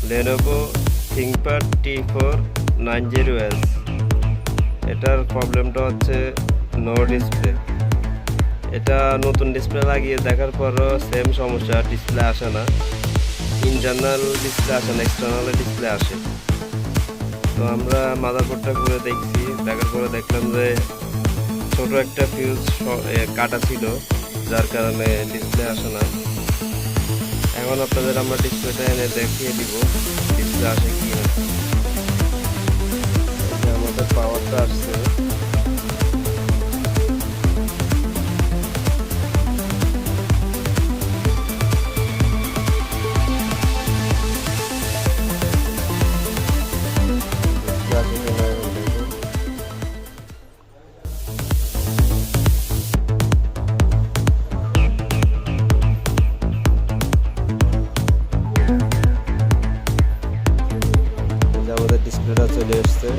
Lenovo ThinkPad T490S। এটার প্রবলেমটা হচ্ছে নো ডিসপ্লে। এটা নতুন ডিসপ্লে লাগিয়ে দেখার পরও সেম সমস্যা, ডিসপ্লে আসে না। ইন্টারনাল ডিসপ্লে আসে না, এক্সটার্নাল ডিসপ্লে আসে। তো আমরা মাদারবোর্ডটা ঘুরে দেখছি, দেখার পরে দেখলাম যে ছোট একটা ফিউজ কাটা ছিল, যার কারণে ডিসপ্লে আসে না। এখন আপনাদের আমরা ডিসপ্লেটা এনে দেখিয়ে দিব ডিসপ্লে আসে কি না। আমাদের পাওয়ারটা আসছে, আমাদের ডিসপ্লেটা চলে এসছে।